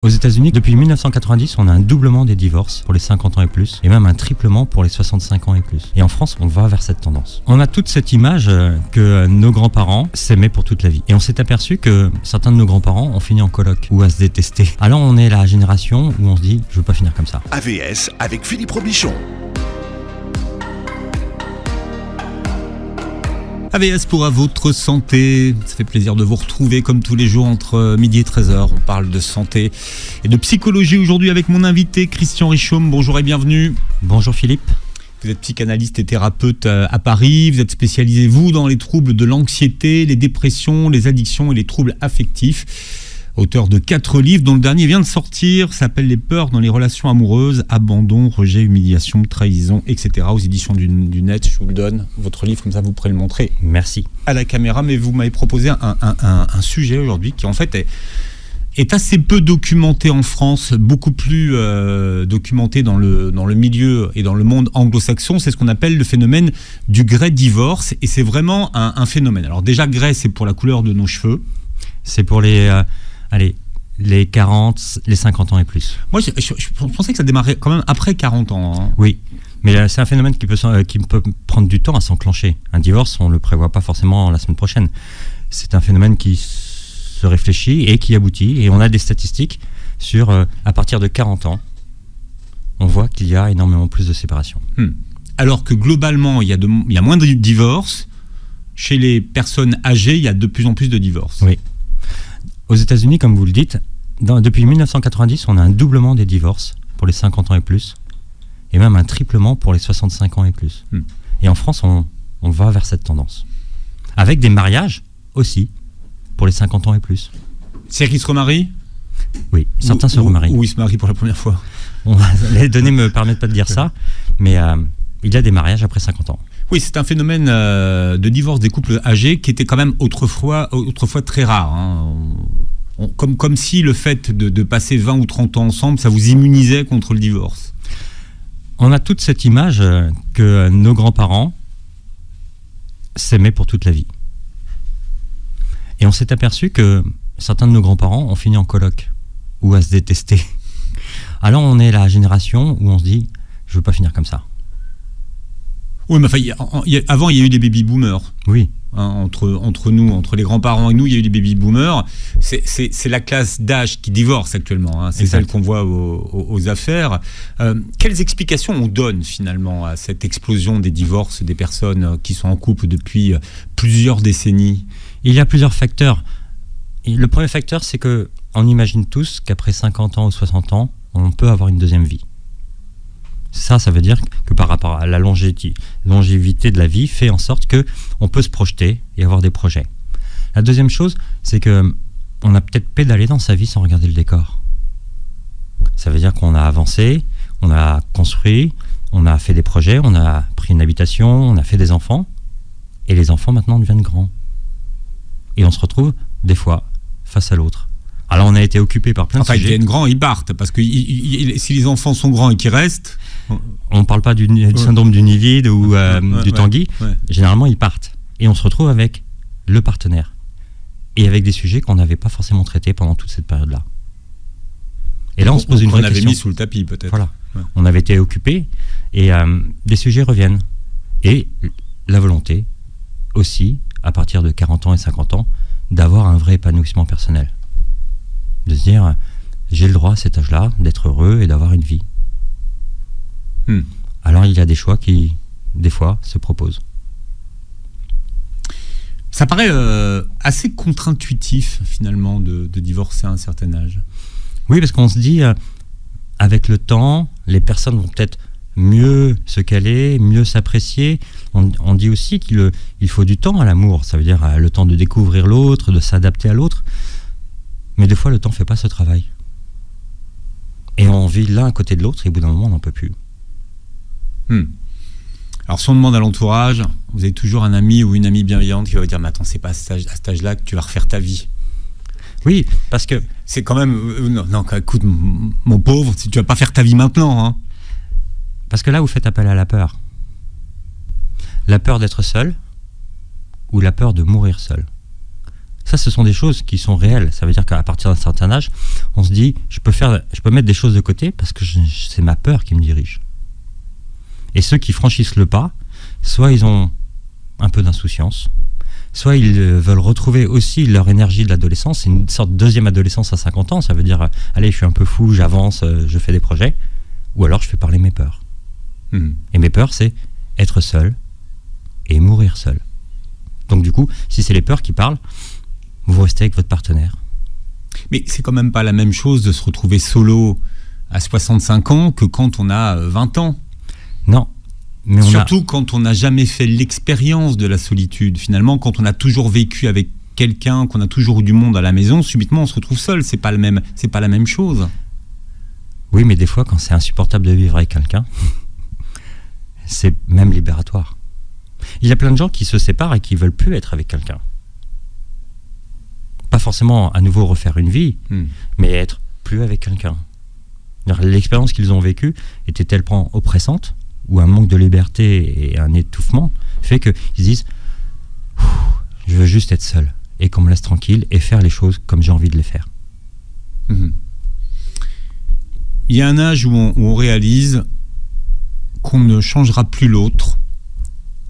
Aux États-Unis, depuis 1990, on a un doublement des divorces pour les 50 ans et plus, et même un triplement pour les 65 ans et plus. Et en France, on va vers cette tendance. On a toute cette image que nos grands-parents s'aimaient pour toute la vie. Et on s'est aperçu que certains de nos grands-parents ont fini en coloc ou à se détester. Alors on est la génération où on se dit, je veux pas finir comme ça. AVS avec Philippe Robichon. AVS pour à votre santé, ça fait plaisir de vous retrouver comme tous les jours entre midi et 13h. On parle de santé et de psychologie aujourd'hui avec mon invité Christian Richaume. Bonjour et bienvenue. Bonjour Philippe. Vous êtes psychanalyste et thérapeute à Paris. Vous êtes spécialisé, vous, dans les troubles de l'anxiété, les dépressions, les addictions et les troubles affectifs. Auteur de 4 livres, dont le dernier vient de sortir, s'appelle Les peurs dans les relations amoureuses, abandon, rejet, humiliation, trahison, etc. aux éditions du Net. Je vous le donne, votre livre, comme ça vous pourrez le montrer. Merci. À la caméra, mais vous m'avez proposé un sujet aujourd'hui qui en fait est assez peu documenté en France, beaucoup plus documenté dans le milieu et dans le monde anglo-saxon. C'est ce qu'on appelle le phénomène du grey divorce, et c'est vraiment un phénomène. Alors déjà, grey, c'est pour la couleur de nos cheveux. C'est pour les 40, les 50 ans et plus. Moi, je pensais que ça démarrait quand même après 40 ans. Hein. Oui, mais c'est un phénomène qui peut prendre du temps à s'enclencher. Un divorce, on ne le prévoit pas forcément la semaine prochaine. C'est un phénomène qui se réfléchit et qui aboutit. Et on a des statistiques sur, à partir de 40 ans, on voit qu'il y a énormément plus de séparations. Alors que globalement, il y a moins de divorces. Chez les personnes âgées, il y a de plus en plus de divorces. Oui. Aux États-Unis, comme vous le dites, depuis 1990, on a un doublement des divorces pour les 50 ans et plus, et même un triplement pour les 65 ans et plus. Et en France, on va vers cette tendance. Avec des mariages aussi, pour les 50 ans et plus. C'est-à-dire qu'ils se remarient ? Oui, certains se remarient. Ou ils se marient pour la première fois. Les données ne me permettent pas de dire ça, mais il y a des mariages après 50 ans. Oui, c'est un phénomène de divorce des couples âgés qui était quand même autrefois très rare. Hein. Comme si le fait de passer 20 ou 30 ans ensemble, ça vous immunisait contre le divorce. On a toute cette image que nos grands-parents s'aimaient pour toute la vie. Et on s'est aperçu que certains de nos grands-parents ont fini en coloc ou à se détester. Alors on est la génération où on se dit, je veux pas finir comme ça. Oui, mais avant, il y a eu des baby-boomers. Oui. Entre nous, entre les grands-parents et nous, il y a eu des baby-boomers. C'est la classe d'âge qui divorce actuellement. Hein. C'est exact. Celle qu'on voit aux affaires. Quelles explications on donne finalement à cette explosion des divorces des personnes qui sont en couple depuis plusieurs décennies ? Il y a plusieurs facteurs. Et le premier facteur, c'est que on imagine tous qu'après 50 ans ou 60 ans, on peut avoir une deuxième vie. Ça veut dire que par rapport à la longévité de la vie, fait en sorte qu'on peut se projeter et avoir des projets. La deuxième chose, c'est qu'on a peut-être pédalé dans sa vie sans regarder le décor. Ça veut dire qu'on a avancé, on a construit, on a fait des projets, on a pris une habitation, on a fait des enfants, et les enfants maintenant deviennent grands. Et on se retrouve, des fois, face à l'autre. Alors on a été occupé par plein de sujets. Ils deviennent grands, ils partent, parce que si les enfants sont grands et qu'ils restent... On ne parle pas du syndrome du nid vide ou du Tanguy. Ouais. Généralement, ils partent. Et on se retrouve avec le partenaire. Et avec des sujets qu'on n'avait pas forcément traités pendant toute cette période-là. Et là, on se pose une vraie question. On avait mis sous le tapis, peut-être. Voilà. Ouais. On avait été occupé et des sujets reviennent. Et la volonté aussi, à partir de 40 ans et 50 ans, d'avoir un vrai épanouissement personnel. De se dire, j'ai le droit à cet âge-là d'être heureux et d'avoir une vie. Alors il y a des choix qui, des fois, se proposent. Ça paraît assez contre-intuitif, finalement, de divorcer à un certain âge. Oui, parce qu'on se dit, avec le temps, les personnes vont peut-être mieux se caler, mieux s'apprécier. On dit aussi qu'il faut du temps à l'amour. Ça veut dire le temps de découvrir l'autre, de s'adapter à l'autre. Mais des fois, le temps ne fait pas ce travail. Et on vit l'un à côté de l'autre, et au bout d'un moment, on n'en peut plus. Alors, si on demande à l'entourage, vous avez toujours un ami ou une amie bienveillante qui va vous dire « Mais attends, c'est pas à cet âge-là que tu vas refaire ta vie. » Oui, parce que... C'est quand même... non, écoute, mon pauvre, tu vas pas faire ta vie maintenant. Hein. Parce que là, vous faites appel à la peur. La peur d'être seul ou la peur de mourir seul. Ça, ce sont des choses qui sont réelles. Ça veut dire qu'à partir d'un certain âge, on se dit, je peux mettre des choses de côté parce que c'est ma peur qui me dirige. Et ceux qui franchissent le pas, soit ils ont un peu d'insouciance, soit ils veulent retrouver aussi leur énergie de l'adolescence. C'est une sorte de deuxième adolescence à 50 ans. Ça veut dire, allez, je suis un peu fou, j'avance, je fais des projets. Ou alors, je fais parler mes peurs. Et mes peurs, c'est être seul et mourir seul. Donc du coup, si c'est les peurs qui parlent, vous restez avec votre partenaire. Mais c'est quand même pas la même chose de se retrouver solo à 65 ans que quand on a 20 ans. Non. Mais surtout quand on n'a jamais fait l'expérience de la solitude. Finalement, quand on a toujours vécu avec quelqu'un, qu'on a toujours eu du monde à la maison, subitement on se retrouve seul. C'est pas la même chose. Oui, mais des fois, quand c'est insupportable de vivre avec quelqu'un, c'est même libératoire. Il y a plein de gens qui se séparent et qui veulent plus être avec quelqu'un. Pas forcément à nouveau refaire une vie, mais être plus avec quelqu'un. L'expérience qu'ils ont vécue était tellement oppressante, ou un manque de liberté et un étouffement, fait qu'ils se disent « Je veux juste être seul, et qu'on me laisse tranquille, et faire les choses comme j'ai envie de les faire. » Il y a un âge où on réalise qu'on ne changera plus l'autre,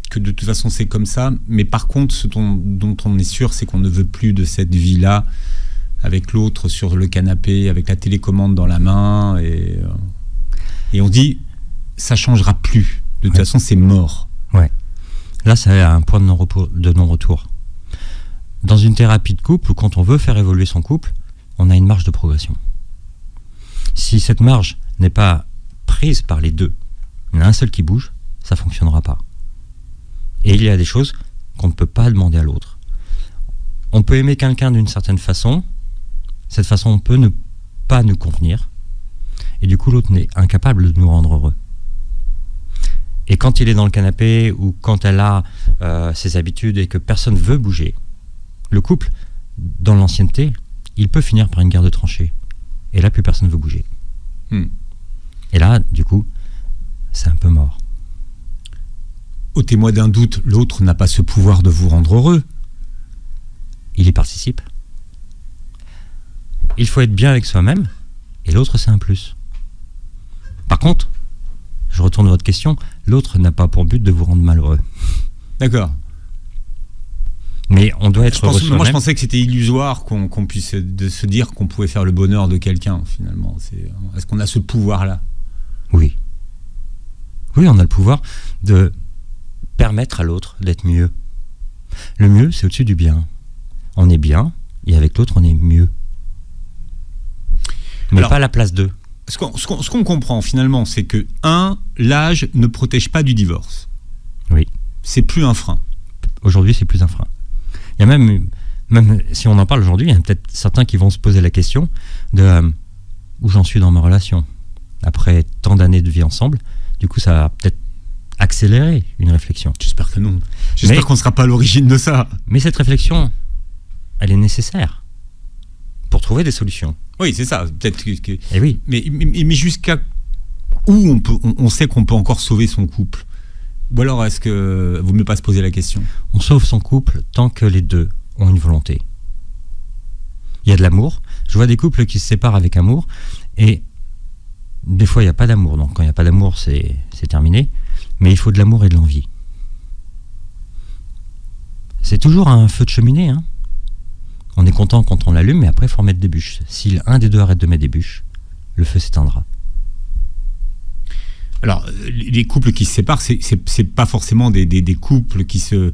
que de toute façon c'est comme ça, mais par contre ce dont on est sûr, c'est qu'on ne veut plus de cette vie-là, avec l'autre sur le canapé, avec la télécommande dans la main, et on dit ça changera plus, de toute façon c'est mort. Ouais. Là c'est un point de non-retour. Dans une thérapie de couple, ou quand on veut faire évoluer son couple, on a une marge de progression. Si cette marge n'est pas prise par les deux, il y en a un seul qui bouge, ça ne fonctionnera pas. Et il y a des choses qu'on ne peut pas demander à l'autre. On peut aimer quelqu'un d'une certaine façon, cette façon peut ne pas nous convenir, et du coup l'autre est incapable de nous rendre heureux. Et quand il est dans le canapé, ou quand elle a ses habitudes et que personne ne veut bouger, le couple, dans l'ancienneté, il peut finir par une guerre de tranchées. Et là, plus personne ne veut bouger. Et là, du coup, c'est un peu mort. Au témoin d'un doute, l'autre n'a pas ce pouvoir de vous rendre heureux. Il y participe. Il faut être bien avec soi-même, et l'autre, c'est un plus. Par contre, je retourne à votre question, l'autre n'a pas pour but de vous rendre malheureux. D'accord. Mais on doit être heureux soi-même. Moi, je pensais que c'était illusoire qu'on puisse se dire qu'on pouvait faire le bonheur de quelqu'un, finalement. Est-ce qu'on a ce pouvoir-là ? Oui. Oui, on a le pouvoir de permettre à l'autre d'être mieux. Le mieux, c'est au-dessus du bien. On est bien, et avec l'autre, on est mieux. Mais alors, pas à la place d'eux. Ce qu'on comprend, finalement, c'est que, l'âge ne protège pas du divorce. Oui. C'est plus un frein. Aujourd'hui, c'est plus un frein. Il y a même si on en parle aujourd'hui, il y a peut-être certains qui vont se poser la question de où j'en suis dans ma relation. Après tant d'années de vie ensemble, du coup, ça va peut-être accélérer une réflexion. J'espère que non. J'espère qu'on ne sera pas à l'origine de ça. Mais cette réflexion, elle est nécessaire pour trouver des solutions. Oui, c'est ça. Peut-être que... Et oui. Mais jusqu'à où on sait qu'on peut encore sauver son couple ? Ou alors est-ce que vaut mieux pas se poser la question ? On sauve son couple tant que les deux ont une volonté. Il y a de l'amour. Je vois des couples qui se séparent avec amour, et des fois il n'y a pas d'amour. Donc quand il n'y a pas d'amour, c'est terminé. Mais il faut de l'amour et de l'envie. C'est toujours un feu de cheminée, hein. On est content quand on l'allume, mais après il faut remettre des bûches. Si un des deux arrête de mettre des bûches, le feu s'éteindra. Alors, les couples qui se séparent, c'est pas forcément des couples qui se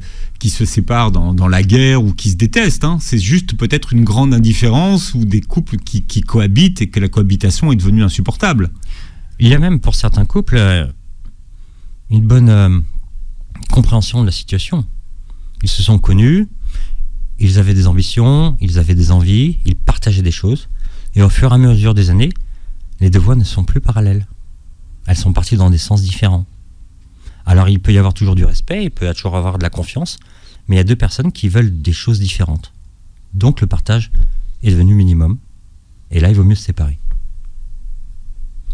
séparent dans la guerre ou qui se détestent. Hein. C'est juste peut-être une grande indifférence ou des couples qui cohabitent et que la cohabitation est devenue insupportable. Il y a même pour certains couples une bonne compréhension de la situation. Ils se sont connus, ils avaient des ambitions, ils avaient des envies, ils partageaient des choses. Et au fur et à mesure des années, les deux voies ne sont plus parallèles. Elles sont parties dans des sens différents. Alors il peut y avoir toujours du respect, il peut toujours avoir de la confiance, mais il y a deux personnes qui veulent des choses différentes. Donc le partage est devenu minimum, et là il vaut mieux se séparer.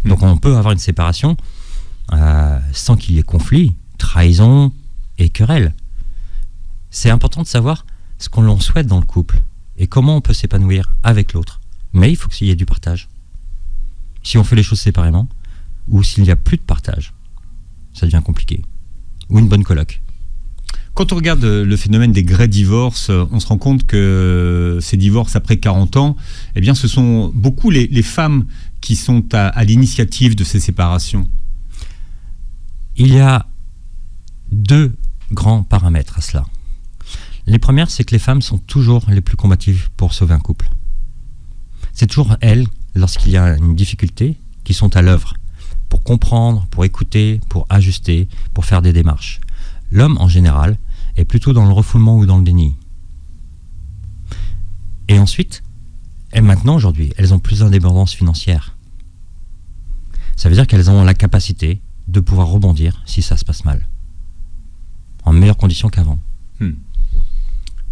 Donc on peut avoir une séparation sans qu'il y ait conflit, trahison et querelle. C'est important de savoir ce qu'on l'on souhaite dans le couple. et comment on peut s'épanouir avec l'autre. Mais il faut qu'il y ait du partage. Si on fait les choses séparément, ou s'il n'y a plus de partage, ça devient compliqué. Ou une bonne coloc. Quand on regarde le phénomène des grey divorces, on se rend compte que ces divorces après 40 ans, eh bien, ce sont beaucoup les femmes qui sont à l'initiative de ces séparations. Il y a 2 grands paramètres à cela. Les premières, c'est que les femmes sont toujours les plus combatives pour sauver un couple. C'est toujours elles, lorsqu'il y a une difficulté, qui sont à l'œuvre pour comprendre, pour écouter, pour ajuster, pour faire des démarches. L'homme, en général, est plutôt dans le refoulement ou dans le déni. Et ensuite, maintenant, aujourd'hui, elles ont plus d'indépendance financière. Ça veut dire qu'elles ont la capacité de pouvoir rebondir si ça se passe mal. En meilleures conditions qu'avant.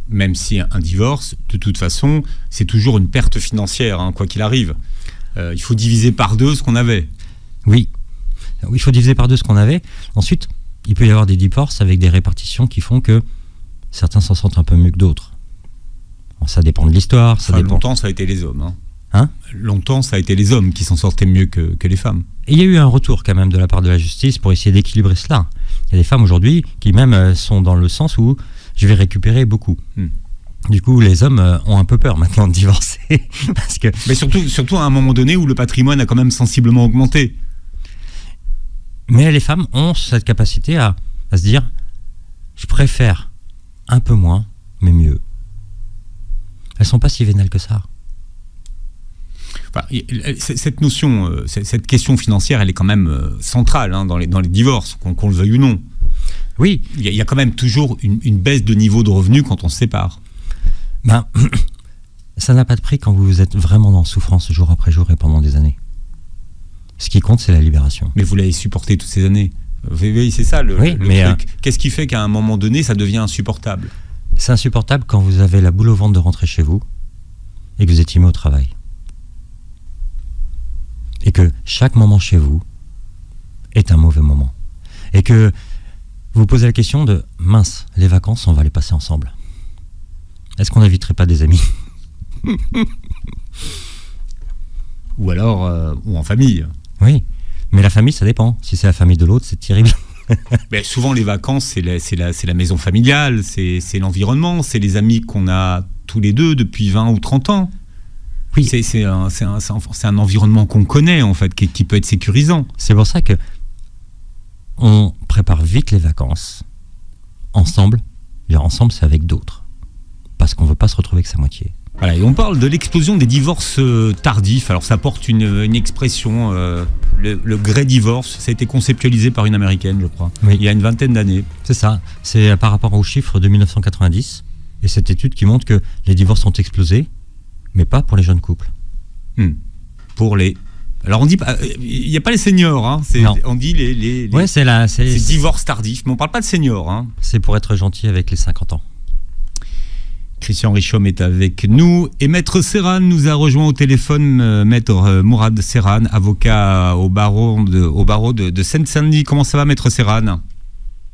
Même si un divorce, de toute façon, c'est toujours une perte financière, hein, quoi qu'il arrive. Il faut diviser par 2 ce qu'on avait. Oui, il faut diviser par 2 ce qu'on avait. Ensuite, il peut y avoir des divorces avec des répartitions qui font que certains s'en sortent un peu mieux que d'autres. Bon, ça dépend de l'histoire. Longtemps, ça a été les hommes. Longtemps, ça a été les hommes qui s'en sortaient mieux que les femmes. Et il y a eu un retour quand même de la part de la justice pour essayer d'équilibrer cela. Il y a des femmes aujourd'hui qui même sont dans le sens où je vais récupérer beaucoup. Du coup, les hommes ont un peu peur maintenant de divorcer. Parce que... Mais surtout à un moment donné où le patrimoine a quand même sensiblement augmenté. Mais les femmes ont cette capacité à se dire je préfère un peu moins, mais mieux. Elles sont pas si vénales que ça. Enfin, cette notion, cette question financière, elle est quand même centrale dans les divorces, qu'on le veuille ou non. Oui. Il y a quand même toujours une baisse de niveau de revenus quand on se sépare. Ça n'a pas de prix quand vous êtes vraiment en souffrance jour après jour et pendant des années. Ce qui compte, c'est la libération. Mais vous l'avez supporté toutes ces années. Oui, c'est ça le truc. Qu'est-ce qui fait qu'à un moment donné, ça devient insupportable ? C'est insupportable quand vous avez la boule au ventre de rentrer chez vous et que vous êtes mis au travail. Et que chaque moment chez vous est un mauvais moment. Et que vous posez la question de « mince, les vacances, on va les passer ensemble. Est-ce qu'on n'inviterait pas des amis ?» Ou alors, ou en famille. Oui, mais la famille, ça dépend. Si c'est la famille de l'autre, c'est terrible. Mais souvent, les vacances, c'est la maison familiale, c'est l'environnement, c'est les amis qu'on a tous les deux depuis 20 ou 30 ans. Oui. C'est un environnement qu'on connaît, en fait, qui peut être sécurisant. C'est pour ça que on prépare vite les vacances ensemble. Et ensemble, c'est avec d'autres. Parce qu'on ne veut pas se retrouver avec sa moitié. Voilà, et on parle de l'explosion des divorces tardifs. Alors ça porte une expression, le grey divorce. Ça a été conceptualisé par une Américaine, je crois, il y a une 20aine d'années. C'est ça, c'est par rapport aux chiffres de 1990. Et cette étude qui montre que les divorces ont explosé, mais pas pour les jeunes couples. Alors on dit, il n'y a pas les seniors, hein. On dit les divorces tardifs, mais on ne parle pas de seniors. Hein. C'est pour être gentil avec les 50 ans. Christian Richomme est avec nous et Maître Serran nous a rejoint au téléphone. Maître Mourad Serran, avocat au barreau de Seine-Saint-Denis. Comment ça va, Maître Serran ?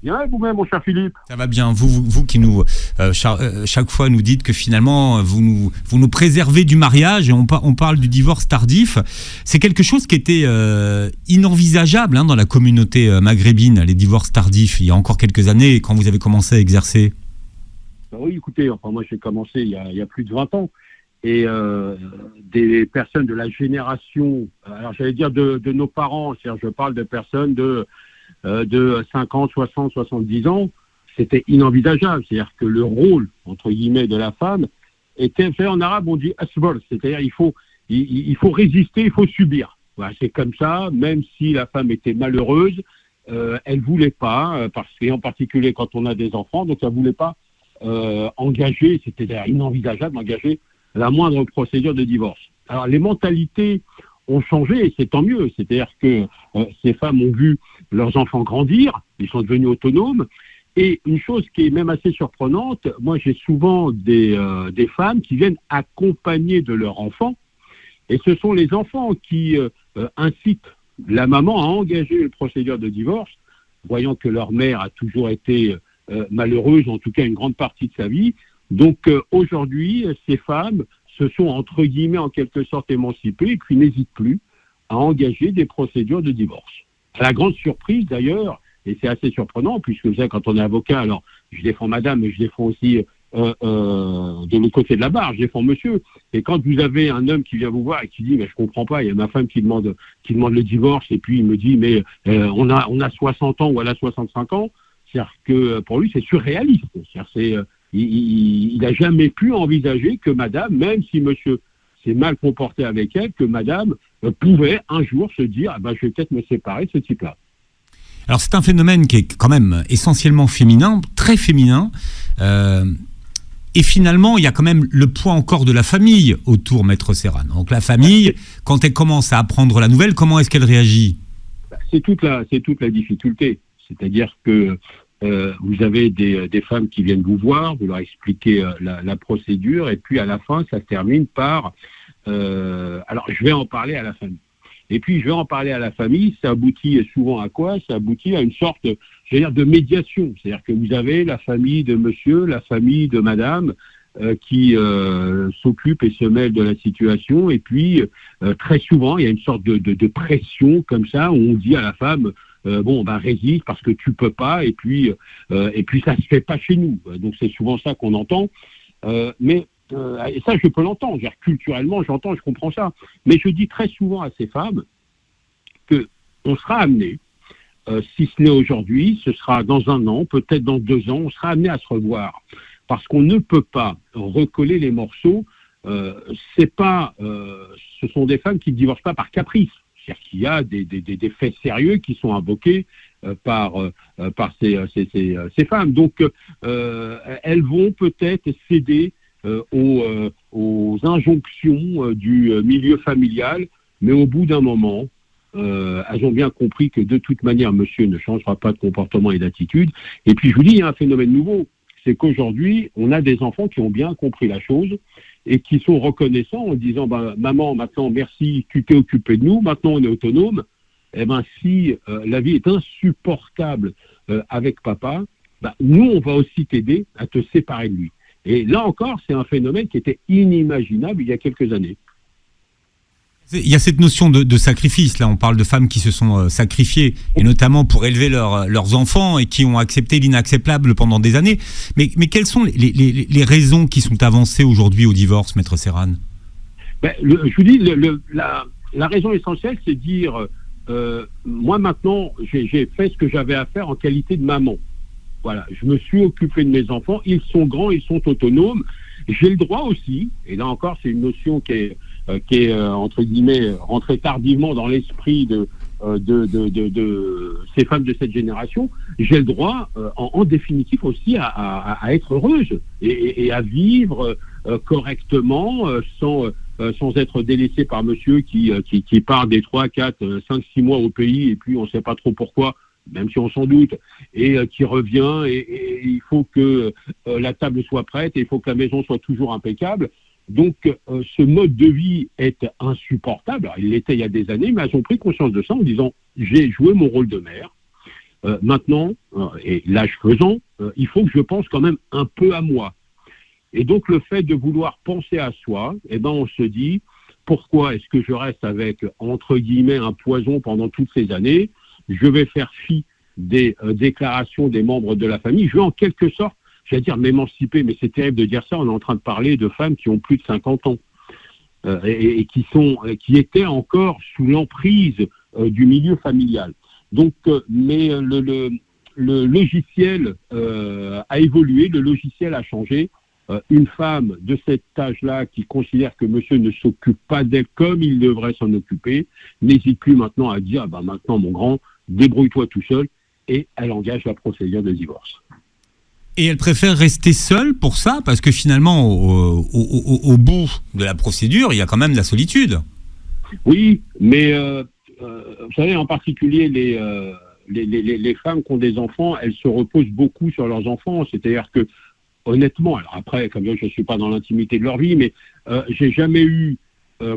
Bien, et vous-même, mon cher Philippe ? Ça va bien. Vous qui nous chaque fois nous dites que finalement vous nous préservez du mariage et on parle du divorce tardif. C'est quelque chose qui était inenvisageable dans la communauté maghrébine, les divorces tardifs, il y a encore quelques années quand vous avez commencé à exercer. Oui, écoutez, moi j'ai commencé il y a plus de 20 ans et des personnes de la génération, alors j'allais dire de nos parents, c'est-à-dire je parle de personnes de 50, 60, 70 ans, c'était inenvisageable. C'est-à-dire que le rôle, entre guillemets, de la femme était fait en arabe, on dit asbol, c'est-à-dire il faut résister, il faut subir. Voilà, c'est comme ça, même si la femme était malheureuse, elle voulait pas, parce qu'en particulier quand on a des enfants, donc elle voulait pas engager, c'était d'ailleurs inenvisageable d'engager la moindre procédure de divorce. Alors les mentalités ont changé et c'est tant mieux, c'est-à-dire que ces femmes ont vu leurs enfants grandir, ils sont devenus autonomes et une chose qui est même assez surprenante, moi j'ai souvent des femmes qui viennent accompagner de leurs enfants et ce sont les enfants qui incitent la maman à engager une procédure de divorce, voyant que leur mère a toujours été malheureuse, en tout cas une grande partie de sa vie, Donc aujourd'hui, ces femmes se sont entre guillemets en quelque sorte émancipées et puis n'hésitent plus à engager des procédures de divorce. À la grande surprise d'ailleurs, et c'est assez surprenant puisque vous savez, quand on est avocat, alors je défends madame, mais je défends aussi de l'autre côté de la barre, je défends monsieur. Et quand vous avez un homme qui vient vous voir et qui dit mais je comprends pas, il y a ma femme qui demande le divorce et puis il me dit mais on a 60 ans ou elle a 65 ans, c'est-à-dire que pour lui c'est surréaliste. C'est-à-dire il n'a jamais pu envisager que madame, même si monsieur s'est mal comporté avec elle, que madame pouvait un jour se dire ah ben, je vais peut-être me séparer de ce type-là. Alors c'est un phénomène qui est quand même essentiellement féminin, très féminin. Et finalement, il y a quand même le poids encore de la famille autour, Maître Serran. Donc la famille, quand elle commence à apprendre la nouvelle, comment est-ce qu'elle réagit ? C'est toute la difficulté. C'est-à-dire que vous avez des femmes qui viennent vous voir, vous leur expliquez la procédure, et puis à la fin, ça se termine par alors je vais en parler à la famille. Et puis je vais en parler à la famille, ça aboutit souvent à quoi ? Ça aboutit à une sorte, de médiation. C'est-à-dire que vous avez la famille de monsieur, la famille de madame, qui s'occupe et se mêle de la situation. Et puis, très souvent, il y a une sorte de pression comme ça, où on dit à la femme, résiste parce que tu peux pas, et puis ça se fait pas chez nous. Donc c'est souvent ça qu'on entend. Et ça, je peux l'entendre. Culturellement, j'entends, je comprends ça. Mais je dis très souvent à ces femmes qu'on sera amené, si ce n'est aujourd'hui, ce sera dans un an, peut-être dans 2 ans, on sera amené à se revoir. Parce qu'on ne peut pas recoller les morceaux. Ce sont des femmes qui ne divorcent pas par caprice. C'est-à-dire qu'il y a des faits sérieux qui sont invoqués par ces femmes. Donc, elles vont peut-être céder aux injonctions du milieu familial, mais au bout d'un moment, elles ont bien compris que de toute manière, monsieur ne changera pas de comportement et d'attitude. Et puis, je vous dis, il y a un phénomène nouveau, c'est qu'aujourd'hui, on a des enfants qui ont bien compris la chose et qui sont reconnaissants en disant maman, maintenant, merci, tu t'es occupé de nous, maintenant on est autonome. Eh bien, si la vie est insupportable avec papa, nous, on va aussi t'aider à te séparer de lui. Et là encore, c'est un phénomène qui était inimaginable il y a quelques années. Il y a cette notion de sacrifice. Là, on parle de femmes qui se sont sacrifiées, et notamment pour élever leurs enfants et qui ont accepté l'inacceptable pendant des années. Mais quelles sont les raisons qui sont avancées aujourd'hui au divorce, Maître Serran ? Je vous dis, la raison essentielle, c'est de dire moi maintenant, j'ai fait ce que j'avais à faire en qualité de maman. Voilà, je me suis occupé de mes enfants, ils sont grands, ils sont autonomes. J'ai le droit aussi, et là encore, c'est une notion qui est entre guillemets rentrée tardivement dans l'esprit de ces femmes de cette génération. J'ai le droit, en définitive aussi, à être heureuse et à vivre correctement, sans être délaissée par monsieur qui part des 3, 4, 5, 6 mois au pays et puis on ne sait pas trop pourquoi, même si on s'en doute, et qui revient, et il faut que la table soit prête, et il faut que la maison soit toujours impeccable. Donc, ce mode de vie est insupportable. Alors, il l'était il y a des années, mais elles ont pris conscience de ça en disant « j'ai joué mon rôle de mère, maintenant, et l'âge faisant, il faut que je pense quand même un peu à moi ». Et donc, le fait de vouloir penser à soi, on se dit « pourquoi est-ce que je reste avec, entre guillemets, un poison pendant toutes ces années ? Je vais faire fi des déclarations des membres de la famille. Je vais en quelque sorte, j'allais dire m'émanciper, mais c'est terrible de dire ça, on est en train de parler de femmes qui ont plus de 50 ans et qui étaient encore sous l'emprise du milieu familial. Donc, mais le logiciel a évolué, le logiciel a changé. Une femme de cet âge-là qui considère que monsieur ne s'occupe pas d'elle comme il devrait s'en occuper, n'hésite plus maintenant à dire maintenant mon grand, débrouille-toi tout seul, et elle engage la procédure de divorce. Et elle préfère rester seule pour ça, parce que finalement, au bout de la procédure, il y a quand même de la solitude. Oui, mais vous savez, en particulier les femmes qui ont des enfants, elles se reposent beaucoup sur leurs enfants, c'est-à-dire que honnêtement, alors après, comme je ne suis pas dans l'intimité de leur vie, mais j'ai jamais eu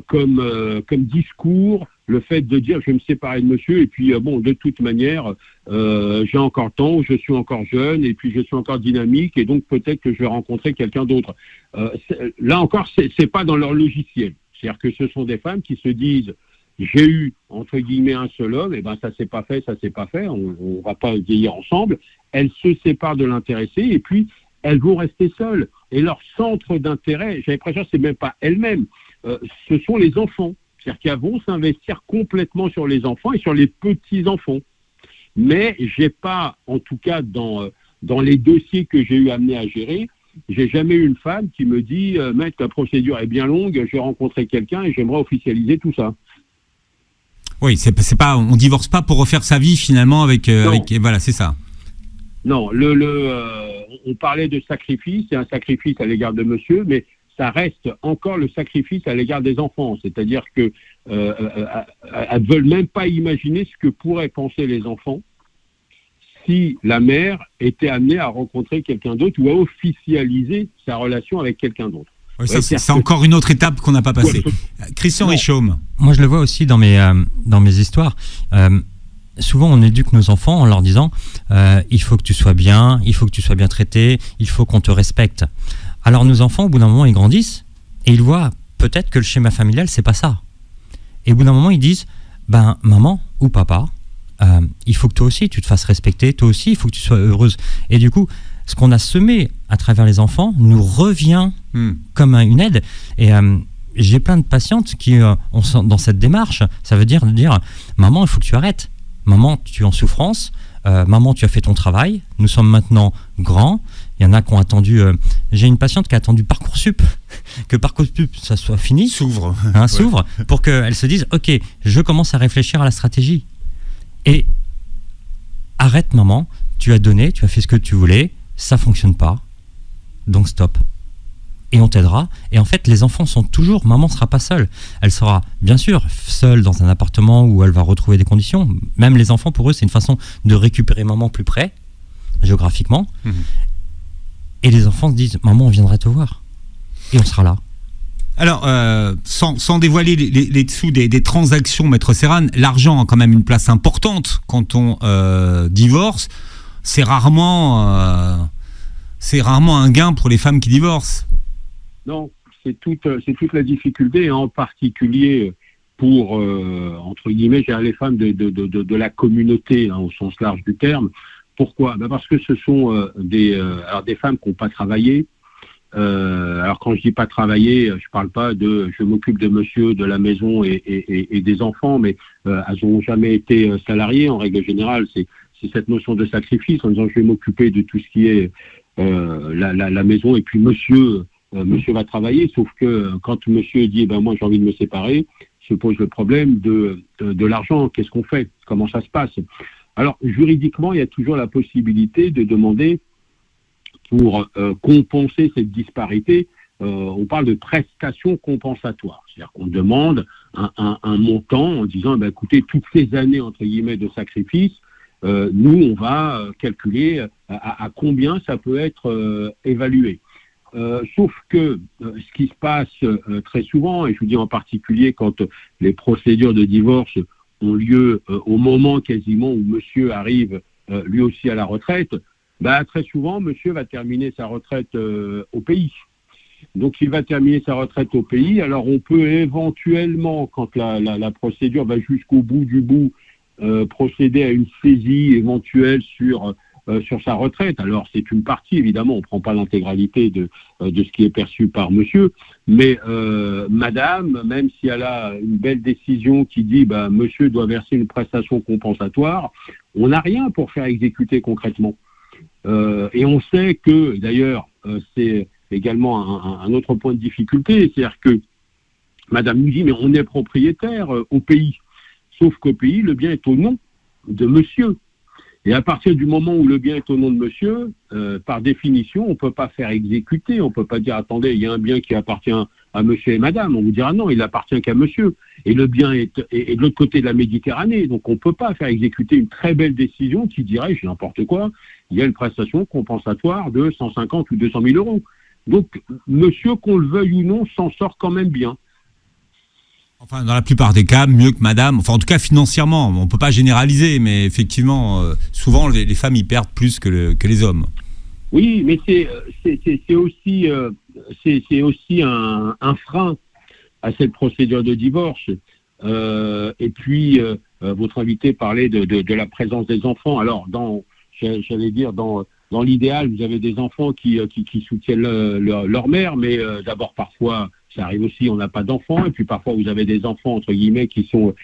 comme discours le fait de dire je vais me séparer de monsieur et puis bon, de toute manière, j'ai encore le temps, je suis encore jeune et puis je suis encore dynamique et donc peut-être que je vais rencontrer quelqu'un d'autre. Là encore, c'est pas dans leur logiciel. C'est-à-dire que ce sont des femmes qui se disent j'ai eu, entre guillemets, un seul homme, et ben ça s'est pas fait, on va pas vieillir ensemble. Elles se séparent de l'intéressé et puis elles vont rester seules. Et leur centre d'intérêt, j'ai l'impression que c'est même pas elles-mêmes, ce sont les enfants. C'est-à-dire qu'elles vont s'investir complètement sur les enfants et sur les petits-enfants. Mais j'ai pas, en tout cas dans les dossiers que j'ai eu amené à gérer, j'ai jamais eu une femme qui me dit « Maître, la procédure est bien longue, j'ai rencontré quelqu'un et j'aimerais officialiser tout ça ». Oui, c'est pas, on divorce pas pour refaire sa vie finalement avec voilà, c'est ça. Non, on parlait de sacrifice, c'est un sacrifice à l'égard de monsieur, mais ça reste encore le sacrifice à l'égard des enfants. C'est-à-dire que elles veulent même pas imaginer ce que pourraient penser les enfants si la mère était amenée à rencontrer quelqu'un d'autre ou à officialiser sa relation avec quelqu'un d'autre. Oui, ça, c'est encore une autre étape qu'on n'a pas passée. Christian Richomme. Moi, je le vois aussi dans mes histoires. Souvent, on éduque nos enfants en leur disant il faut que tu sois bien, il faut que tu sois bien traité, il faut qu'on te respecte. Alors, nos enfants, au bout d'un moment, ils grandissent et ils voient peut-être que le schéma familial, c'est pas ça. Et au bout d'un moment, ils disent maman ou papa, il faut que toi aussi, tu te fasses respecter, toi aussi, il faut que tu sois heureuse. Et du coup, ce qu'on a semé à travers les enfants nous revient comme une aide. Et j'ai plein de patientes qui sont dans cette démarche. Ça veut dire maman, il faut que tu arrêtes. Maman, tu es en souffrance. Maman, tu as fait ton travail. Nous sommes maintenant grands. Il y en a qui ont attendu. J'ai une patiente qui a attendu Parcoursup, que Parcoursup ça soit fini, s'ouvre, pour qu'elle se dise ok, je commence à réfléchir à la stratégie. Et arrête, maman. Tu as donné, tu as fait ce que tu voulais. Ça fonctionne pas, donc stop. Et on t'aidera. Et en fait, les enfants sont toujours... Maman sera pas seule. Elle sera, bien sûr, seule dans un appartement où elle va retrouver des conditions. Même les enfants, pour eux, c'est une façon de récupérer maman plus près, géographiquement. Et les enfants se disent, maman, on viendra te voir. Et on sera là. Alors, sans dévoiler les dessous des transactions, Maître Serran, l'argent a quand même une place importante quand on divorce. C'est rarement un gain pour les femmes qui divorcent. Non, c'est toute la difficulté, et en particulier pour, entre guillemets, les femmes de la communauté, au sens large du terme. Pourquoi ? Parce que ce sont des femmes qui n'ont pas travaillé. Alors quand je dis pas travailler, je parle pas de je m'occupe de monsieur, de la maison et des enfants, mais elles n'ont jamais été salariées en règle générale. C'est cette notion de sacrifice en disant je vais m'occuper de tout ce qui est la maison et puis monsieur va travailler, sauf que quand monsieur dit moi j'ai envie de me séparer, se pose le problème de l'argent. Qu'est-ce qu'on fait ? Comment ça se passe ? Alors juridiquement, il y a toujours la possibilité de demander pour compenser cette disparité. On parle de prestations compensatoires, c'est-à-dire qu'on demande un montant en disant écoutez, toutes ces années entre guillemets de sacrifice, nous, on va calculer à combien ça peut être évalué. Sauf que ce qui se passe très souvent, et je vous dis en particulier quand les procédures de divorce ont lieu au moment quasiment où monsieur arrive lui aussi à la retraite, très souvent, monsieur va terminer sa retraite au pays. Donc, il va terminer sa retraite au pays. Alors, on peut éventuellement, quand la procédure va jusqu'au bout du bout, procéder à une saisie éventuelle sur sa retraite. Alors, c'est une partie, évidemment, on ne prend pas l'intégralité de ce qui est perçu par monsieur, mais madame, même si elle a une belle décision qui dit monsieur doit verser une prestation compensatoire, on n'a rien pour faire exécuter concrètement. Et on sait que, d'ailleurs, c'est également un autre point de difficulté, c'est-à-dire que madame nous dit mais on est propriétaire au pays. Sauf qu'au pays, le bien est au nom de monsieur. Et à partir du moment où le bien est au nom de monsieur, par définition, on ne peut pas faire exécuter. On ne peut pas dire, attendez, il y a un bien qui appartient à monsieur et madame. On vous dira non, il n'appartient qu'à monsieur. Et le bien est de l'autre côté de la Méditerranée. Donc on ne peut pas faire exécuter une très belle décision qui dirait, je dis n'importe quoi, il y a une prestation compensatoire de 150 ou 200 000 euros. Donc monsieur, qu'on le veuille ou non, s'en sort quand même bien. Enfin, dans la plupart des cas, mieux que madame. Enfin, en tout cas, financièrement. On ne peut pas généraliser, mais effectivement, souvent, les femmes y perdent plus que les hommes. Oui, mais c'est aussi un frein à cette procédure de divorce. Et puis, votre invité parlait de la présence des enfants. Alors, j'allais dire, dans l'idéal, vous avez des enfants qui soutiennent leur mère, mais d'abord, parfois, ça arrive aussi, on n'a pas d'enfants, et puis parfois, vous avez des enfants, entre guillemets, qui sont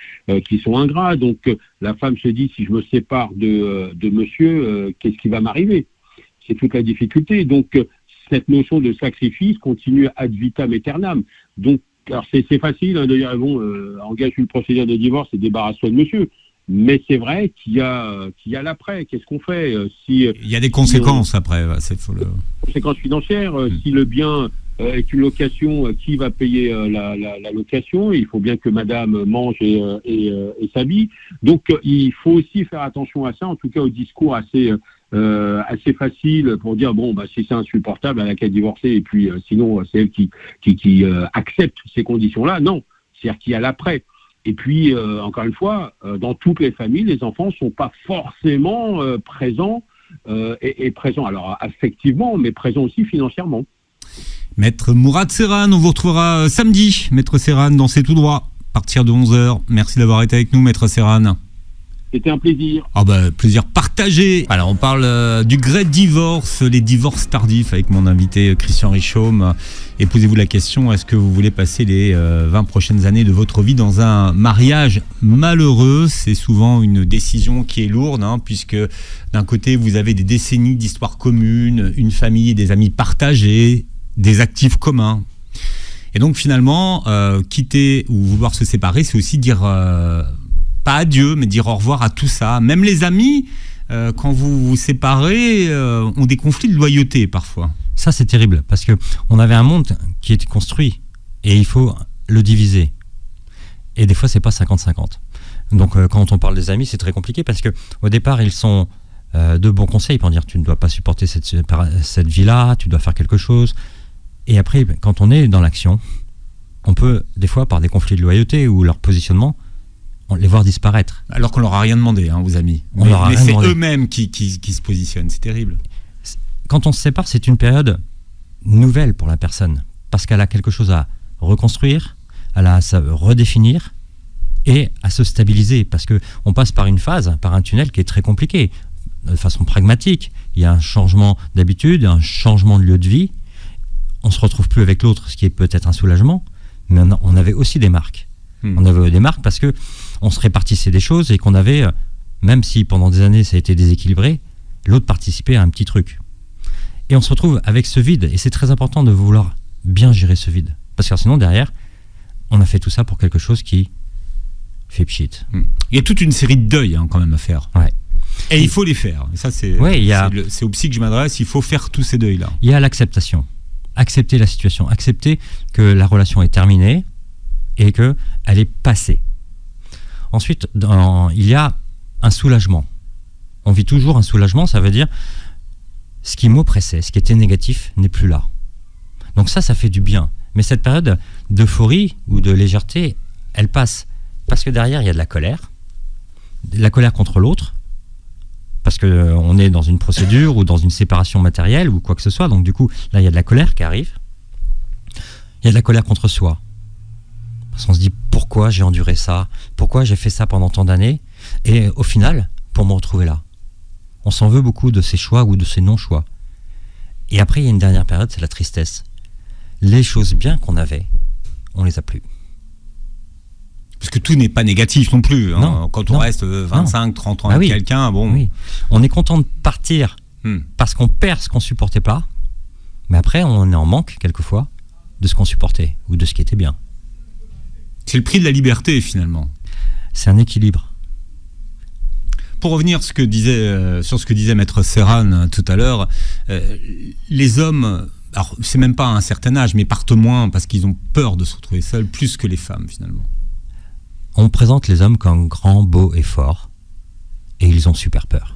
ingrats. Donc, la femme se dit, si je me sépare de monsieur, qu'est-ce qui va m'arriver ? C'est toute la difficulté. Donc, cette notion de sacrifice continue ad vitam aeternam. Donc, alors c'est facile de dire, bon, engage une procédure de divorce et débarrasse-toi de monsieur. Mais c'est vrai qu'il y a l'après. Qu'est-ce qu'on fait il y a des conséquences après. Conséquences financières. Si le bien est une location, qui va payer la location ? Il faut bien que madame mange et s'habille. Donc, il faut aussi faire attention à ça, en tout cas au discours assez facile pour dire, bon, si c'est insupportable, elle n'a qu'à divorcer, et puis sinon, c'est elle qui accepte ces conditions-là. Non, c'est-à-dire qu'il y a l'après. Et puis, encore une fois, dans toutes les familles, les enfants ne sont pas forcément présents, et présents, alors affectivement, mais présents aussi financièrement. Maître Mourad Serhan, on vous retrouvera samedi, Maître Serhan, dans C'est tout droit, à partir de 11h. Merci d'avoir été avec nous, Maître Serhan. C'était un plaisir. Plaisir partagé. Alors, on parle du Great Divorce, les divorces tardifs, avec mon invité Christian Richaume. Et posez-vous la question, est-ce que vous voulez passer les 20 prochaines années de votre vie dans un mariage malheureux ? C'est souvent une décision qui est lourde, puisque d'un côté, vous avez des décennies d'histoire commune, une famille et des amis partagés, des actifs communs. Et donc, finalement, quitter ou vouloir se séparer, c'est aussi dire... pas adieu, mais dire au revoir à tout ça. Même les amis, quand vous vous séparez, ont des conflits de loyauté parfois. Ça, c'est terrible, parce qu'on avait un monde qui était construit, et il faut le diviser. Et des fois, c'est pas 50-50. Donc, quand on parle des amis, c'est très compliqué, parce qu'au départ, ils sont de bons conseils pour dire, tu ne dois pas supporter cette vie-là, tu dois faire quelque chose. Et après, quand on est dans l'action, on peut, des fois, par des conflits de loyauté ou leur positionnement, les voir disparaître. Alors qu'on leur a rien demandé, vos amis. Mais c'est eux-mêmes qui se positionnent, c'est terrible. Quand on se sépare, c'est une période nouvelle pour la personne, parce qu'elle a quelque chose à reconstruire, elle a à se redéfinir et à se stabiliser, parce qu'on passe par une phase, par un tunnel qui est très compliqué, de façon pragmatique. Il y a un changement d'habitude, un changement de lieu de vie, on ne se retrouve plus avec l'autre, ce qui est peut-être un soulagement, mais on avait aussi des marques. On avait des marques parce qu'on se répartissait des choses et qu'on avait, même si pendant des années ça a été déséquilibré, l'autre participait à un petit truc. Et on se retrouve avec ce vide, et c'est très important de vouloir bien gérer ce vide. Parce que sinon, derrière, on a fait tout ça pour quelque chose qui fait pchit. Il y a toute une série de deuils quand même à faire. Ouais. Et il faut les faire. Et ça, c'est au psy que je m'adresse, il faut faire tous ces deuils-là. Il y a l'acceptation. Accepter la situation, accepter que la relation est terminée, et qu'elle est passée. Ensuite, il y a un soulagement. On vit toujours un soulagement, ça veut dire ce qui m'oppressait, ce qui était négatif n'est plus là. Donc ça fait du bien. Mais cette période d'euphorie ou de légèreté, elle passe. Parce que derrière, il y a de la colère contre l'autre, parce qu'on est dans une procédure ou dans une séparation matérielle ou quoi que ce soit. Donc du coup, là, il y a de la colère qui arrive. Il y a de la colère contre soi. Parce qu'on se dit, pourquoi j'ai enduré ça ? Pourquoi j'ai fait ça pendant tant d'années ? Et au final, pour me retrouver là. On s'en veut beaucoup de ces choix ou de ces non-choix. Et après, il y a une dernière période, c'est la tristesse. Les choses bien qu'on avait, on les a plus. Parce que tout n'est pas négatif non plus. Non, quand on reste 25, 30 ans avec quelqu'un, bon... Oui. On est content de partir parce qu'on perd ce qu'on supportait pas. Mais après, on est en manque, quelquefois, de ce qu'on supportait ou de ce qui était bien. C'est le prix de la liberté, finalement. C'est un équilibre. Pour revenir sur ce que disait Maître Serhan tout à l'heure, les hommes, alors c'est même pas à un certain âge, mais partent moins parce qu'ils ont peur de se retrouver seuls, plus que les femmes, finalement. On présente les hommes comme grands, beaux et forts, et ils ont super peur.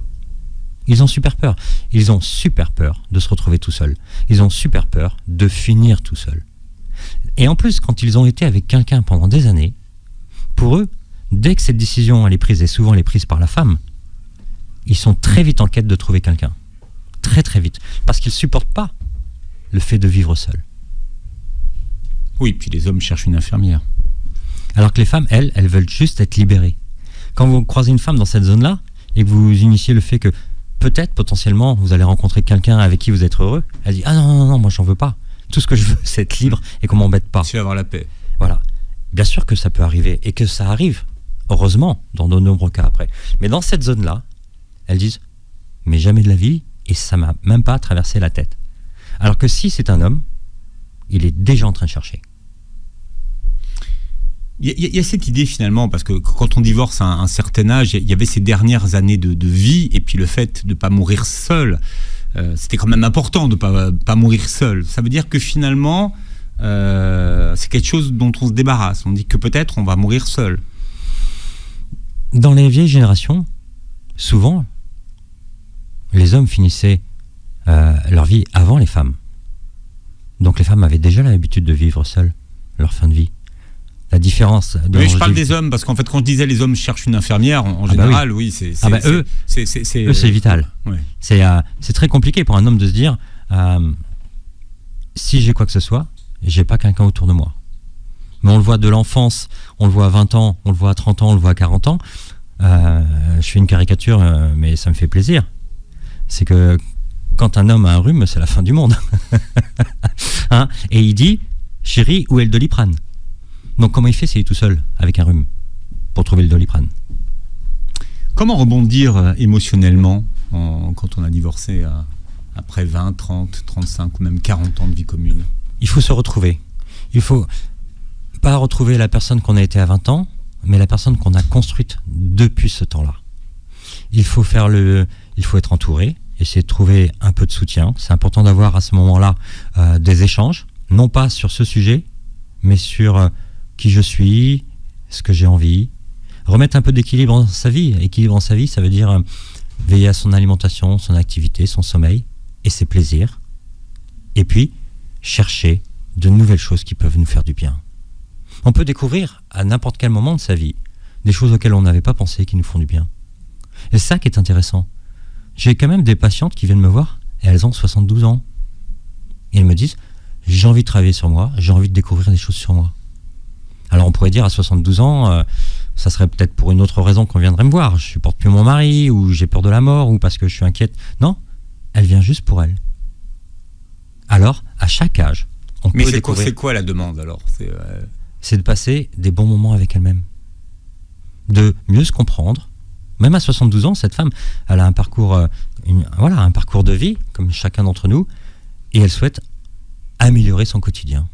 Ils ont super peur. Ils ont super peur de se retrouver tout seuls. Ils ont super peur de finir tout seuls. Et en plus, quand ils ont été avec quelqu'un pendant des années, pour eux, dès que cette décision elle est prise, et souvent elle est prise par la femme, ils sont très vite en quête de trouver quelqu'un. Très très vite. Parce qu'ils ne supportent pas le fait de vivre seul. Oui, puis les hommes cherchent une infirmière. Alors que les femmes, elles veulent juste être libérées. Quand vous croisez une femme dans cette zone-là, et que vous initiez le fait que peut-être, potentiellement, vous allez rencontrer quelqu'un avec qui vous êtes heureux, elle dit « Ah non, moi j'en veux pas. Tout ce que je veux, c'est être libre et qu'on m'embête pas. » C'est avoir la paix. Voilà. Bien sûr que ça peut arriver, et que ça arrive, heureusement, dans de nombreux cas après. Mais dans cette zone-là, elles disent « Mais jamais de la vie, et ça m'a même pas traversé la tête. » Alors que si c'est un homme, il est déjà en train de chercher. Il y a cette idée finalement, parce que quand on divorce à un certain âge, il y avait ces dernières années de vie, et puis le fait de ne pas mourir seul, c'était quand même important de ne pas mourir seul. Ça veut dire que finalement, c'est quelque chose dont on se débarrasse. On dit que peut-être on va mourir seul. Dans les vieilles générations, souvent, les hommes finissaient leur vie avant les femmes. Donc les femmes avaient déjà l'habitude de vivre seules leur fin de vie. La différence... Oui, je parle des hommes, parce qu'en fait, quand je disais les hommes cherchent une infirmière, en général, oui, eux, c'est vital. Ouais. C'est très compliqué pour un homme de se dire, si j'ai quoi que ce soit, j'ai pas quelqu'un autour de moi. Mais on le voit de l'enfance, on le voit à 20 ans, on le voit à 30 ans, on le voit à 40 ans. Je fais une caricature, mais ça me fait plaisir. C'est que quand un homme a un rhume, c'est la fin du monde. Hein, et il dit, chérie, où est le Doliprane ? Donc comment il fait s'il est tout seul avec un rhume pour trouver le Doliprane ? Comment rebondir émotionnellement quand on a divorcé après 20, 30, 35 ou même 40 ans de vie commune ? Il faut se retrouver. Il faut pas retrouver la personne qu'on a été à 20 ans, mais la personne qu'on a construite depuis ce temps-là. Il faut être entouré, essayer de trouver un peu de soutien. C'est important d'avoir à ce moment-là des échanges, non pas sur ce sujet, mais sur qui je suis, ce que j'ai envie. Remettre un peu d'équilibre dans sa vie. Équilibre dans sa vie, ça veut dire veiller à son alimentation, son activité, son sommeil et ses plaisirs. Et puis, chercher de nouvelles choses qui peuvent nous faire du bien. On peut découvrir à n'importe quel moment de sa vie des choses auxquelles on n'avait pas pensé qui nous font du bien. Et c'est ça qui est intéressant. J'ai quand même des patientes qui viennent me voir et elles ont 72 ans. Et elles me disent, j'ai envie de travailler sur moi, j'ai envie de découvrir des choses sur moi. Alors on pourrait dire à 72 ans, ça serait peut-être pour une autre raison qu'on viendrait me voir. Je supporte plus mon mari, ou j'ai peur de la mort, ou parce que je suis inquiète. Non, elle vient juste pour elle. Alors, à chaque âge, on peut découvrir... Mais c'est quoi la demande alors ? C'est de passer des bons moments avec elle-même. De mieux se comprendre. Même à 72 ans, cette femme, elle a un parcours, un parcours de vie, comme chacun d'entre nous, et elle souhaite améliorer son quotidien.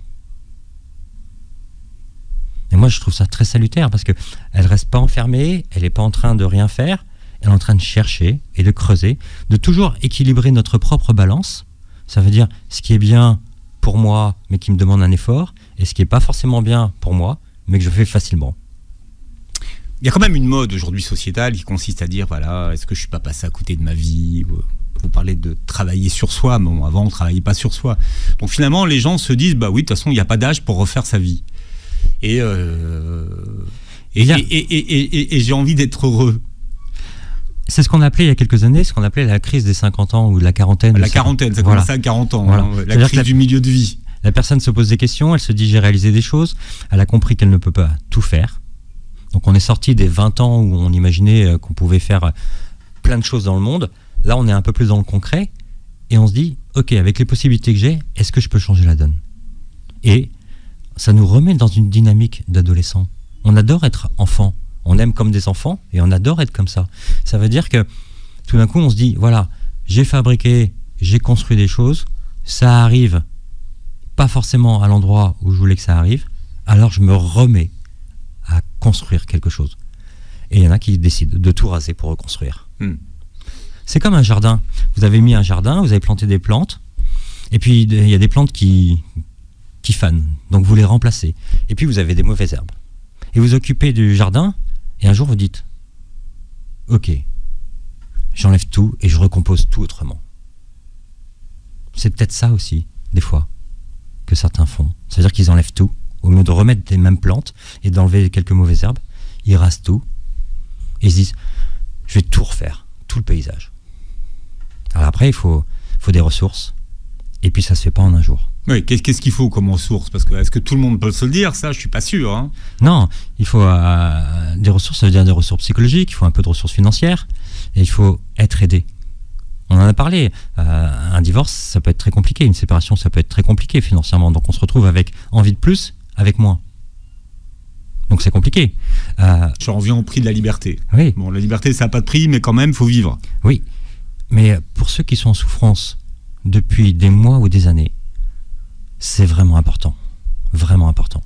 Et moi, je trouve ça très salutaire parce qu'elle ne reste pas enfermée, elle n'est pas en train de rien faire, elle est en train de chercher et de creuser, de toujours équilibrer notre propre balance. Ça veut dire ce qui est bien pour moi, mais qui me demande un effort, et ce qui n'est pas forcément bien pour moi, mais que je fais facilement. Il y a quand même une mode aujourd'hui sociétale qui consiste à dire, voilà, est-ce que je ne suis pas passé à côté de ma vie ? Vous parlez de travailler sur soi, mais bon, avant on ne travaillait pas sur soi. Donc finalement, les gens se disent, bah oui, de toute façon, il n'y a pas d'âge pour refaire sa vie. Et j'ai envie d'être heureux. C'est ce qu'on appelait il y a quelques années, ce qu'on appelait la crise des 50 ans ou de la quarantaine. La quarantaine, ça commence à 40 ans, voilà. La crise du milieu de vie. La personne se pose des questions, elle se dit j'ai réalisé des choses, elle a compris qu'elle ne peut pas tout faire. Donc on est sorti des 20 ans où on imaginait qu'on pouvait faire plein de choses dans le monde. Là on est un peu plus dans le concret et on se dit ok, avec les possibilités que j'ai, est-ce que je peux changer la donne ? Et ça nous remet dans une dynamique d'adolescent. On adore être enfant, on aime comme des enfants et on adore être comme ça. Ça veut dire que tout d'un coup on se dit voilà, j'ai fabriqué, j'ai construit des choses, ça arrive pas forcément à l'endroit où je voulais que ça arrive, alors je me remets à construire quelque chose. Et il y en a qui décident de tout raser pour reconstruire. C'est comme un jardin. Vous avez mis un jardin, vous avez planté des plantes, et puis il y a des plantes qui fanent, donc vous les remplacez. Et puis vous avez des mauvaises herbes. Et vous occupez du jardin, et un jour vous dites ok, j'enlève tout et je recompose tout autrement. C'est peut-être ça aussi, des fois, que certains font. C'est-à-dire qu'ils enlèvent tout, au lieu de remettre les mêmes plantes et d'enlever quelques mauvaises herbes, ils rasent tout, et ils se disent, je vais tout refaire, tout le paysage. Alors après, il faut des ressources, et puis ça se fait pas en un jour. Oui, qu'est-ce qu'il faut comme ressources? Parce que est-ce que tout le monde peut se le dire? Ça, je suis pas sûr. Hein. Non, il faut des ressources, ça veut dire des ressources psychologiques, il faut un peu de ressources financières, et il faut être aidé. On en a parlé, un divorce, ça peut être très compliqué, une séparation, ça peut être très compliqué financièrement, donc on se retrouve avec envie de plus, avec moins. Donc c'est compliqué. J'en reviens au prix de la liberté. Oui. Bon, la liberté, ça n'a pas de prix, mais quand même, il faut vivre. Oui, mais pour ceux qui sont en souffrance depuis des mois ou des années, c'est vraiment important. Vraiment important.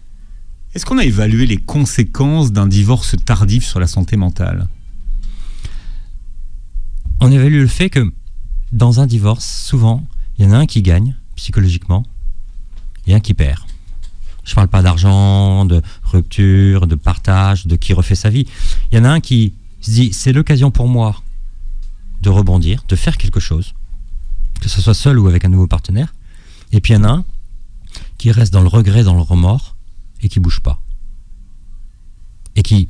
Est-ce qu'on a évalué les conséquences d'un divorce tardif sur la santé mentale? On évalue le fait que dans un divorce, souvent, il y en a un qui gagne psychologiquement et un qui perd. Je ne parle pas d'argent, de rupture, de partage, de qui refait sa vie. Il y en a un qui se dit, c'est l'occasion pour moi de rebondir, de faire quelque chose, que ce soit seul ou avec un nouveau partenaire. Et puis il y en a un qui reste dans le regret, dans le remords, et qui bouge pas. Et qui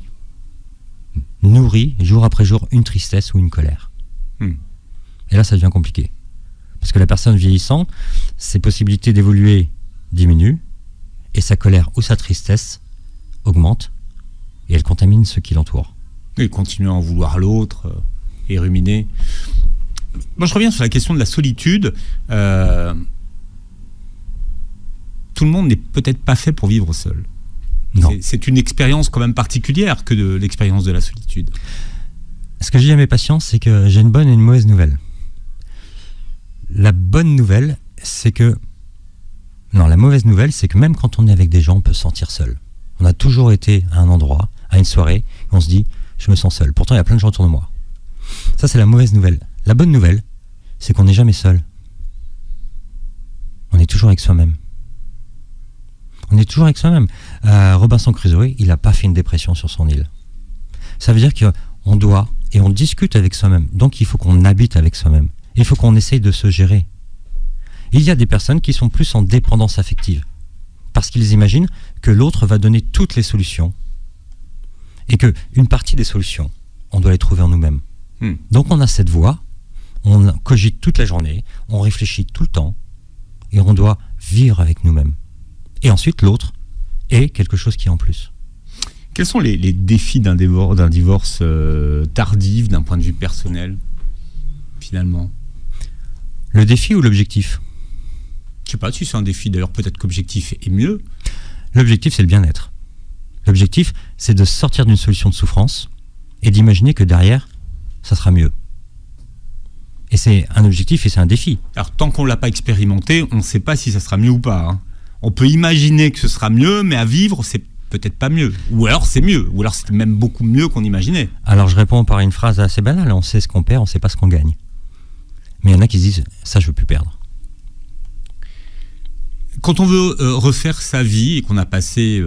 nourrit, jour après jour, une tristesse ou une colère. Et là, ça devient compliqué. Parce que la personne vieillissant, ses possibilités d'évoluer diminuent, et sa colère ou sa tristesse augmente, et elle contamine ceux qui l'entourent. Et continuer à en vouloir l'autre, et ruminer. Moi, je reviens sur la question de la solitude. Tout le monde n'est peut-être pas fait pour vivre seul. Non. C'est une expérience quand même particulière que l'expérience de la solitude. Ce que je dis à mes patients, c'est que j'ai une bonne et une mauvaise nouvelle. La bonne nouvelle, c'est que... Non, la mauvaise nouvelle, c'est que même quand on est avec des gens, on peut se sentir seul. On a toujours été à un endroit, à une soirée, et on se dit, je me sens seul. Pourtant, il y a plein de gens autour de moi. Ça, c'est la mauvaise nouvelle. La bonne nouvelle, c'est qu'on n'est jamais seul. On est toujours avec soi-même. On est toujours avec soi-même. Robinson Crusoe, il n'a pas fait une dépression sur son île. Ça veut dire qu'on doit, et on discute avec soi-même. Donc il faut qu'on habite avec soi-même. Il faut qu'on essaye de se gérer. Il y a des personnes qui sont plus en dépendance affective. Parce qu'ils imaginent que l'autre va donner toutes les solutions. Et qu'une partie des solutions, on doit les trouver en nous-mêmes. Donc on a cette voie, on cogite toute la journée, on réfléchit tout le temps, et on doit vivre avec nous-mêmes. Et ensuite, l'autre est quelque chose qui est en plus. Quels sont les défis d'un divorce tardif, d'un point de vue personnel, finalement? Le défi ou l'objectif? Je ne sais pas si c'est un défi, d'ailleurs peut-être qu'objectif est mieux. L'objectif, c'est le bien-être. L'objectif, c'est de sortir d'une solution de souffrance et d'imaginer que derrière, ça sera mieux. Et c'est un objectif et c'est un défi. Alors tant qu'on ne l'a pas expérimenté, on ne sait pas si ça sera mieux ou pas. Hein. On peut imaginer que ce sera mieux, mais à vivre, c'est peut-être pas mieux. Ou alors c'est mieux. Ou alors c'est même beaucoup mieux qu'on imaginait. Alors je réponds par une phrase assez banale. On sait ce qu'on perd, on ne sait pas ce qu'on gagne. Mais il y en a qui se disent, ça je ne veux plus perdre. Quand on veut refaire sa vie et qu'on a passé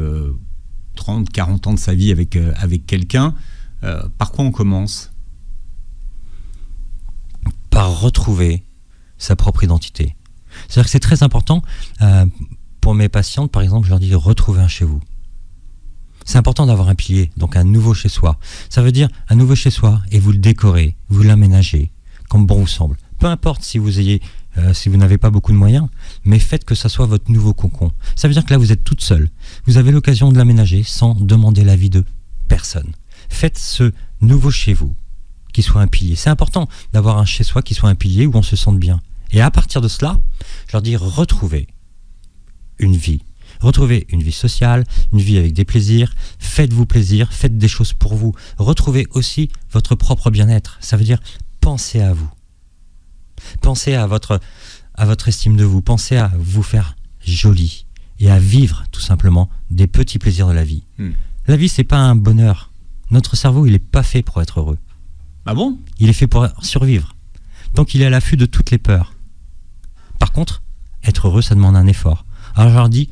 30, 40 ans de sa vie avec quelqu'un, par quoi on commence? Par retrouver sa propre identité. C'est-à-dire que c'est très important pour mes patientes, par exemple, je leur dis de retrouver un chez vous. C'est important d'avoir un pilier, donc un nouveau chez soi. Ça veut dire un nouveau chez soi et vous le décorez, vous l'aménagez comme bon vous semble. Peu importe si vous n'avez pas beaucoup de moyens, mais faites que ça soit votre nouveau cocon. Ça veut dire que là vous êtes toute seule. Vous avez l'occasion de l'aménager sans demander l'avis de personne. Faites ce nouveau chez vous qui soit un pilier. C'est important d'avoir un chez soi qui soit un pilier où on se sente bien. Et à partir de cela, je leur dis retrouvez une vie. Retrouvez une vie sociale, une vie avec des plaisirs, faites-vous plaisir, faites des choses pour vous. Retrouvez aussi votre propre bien-être. Ça veut dire pensez à vous. Pensez à votre estime de vous. Pensez à vous faire joli et à vivre tout simplement des petits plaisirs de la vie. La vie, c'est pas un bonheur. Notre cerveau, il est pas fait pour être heureux. Ah bon? Il est fait pour survivre. Donc il est à l'affût de toutes les peurs. Par contre, être heureux, ça demande un effort. Alors je leur dis,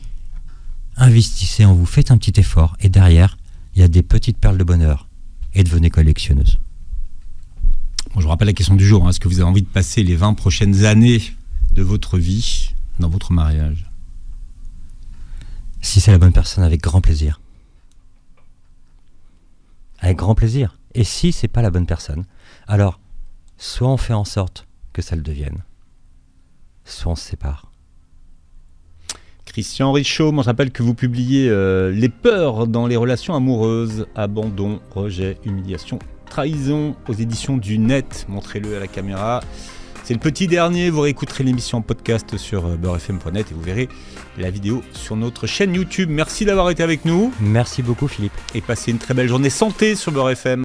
investissez en vous, faites un petit effort, et derrière, il y a des petites perles de bonheur, et devenez collectionneuse. Bon, je vous rappelle la question du jour. Est-ce que vous avez envie de passer les 20 prochaines années de votre vie dans votre mariage? Si c'est la bonne personne, avec grand plaisir. Avec grand plaisir. Et si c'est pas la bonne personne, alors soit on fait en sorte que ça le devienne, soit on se sépare. Christian Richaud, moi je rappelle que vous publiez Les peurs dans les relations amoureuses, abandon, rejet, humiliation, trahison aux éditions du Net. Montrez-le à la caméra. C'est le petit dernier, vous réécouterez l'émission en podcast sur beurrefm.net et vous verrez la vidéo sur notre chaîne YouTube. Merci d'avoir été avec nous. Merci beaucoup Philippe. Et passez une très belle journée santé sur Beurre FM.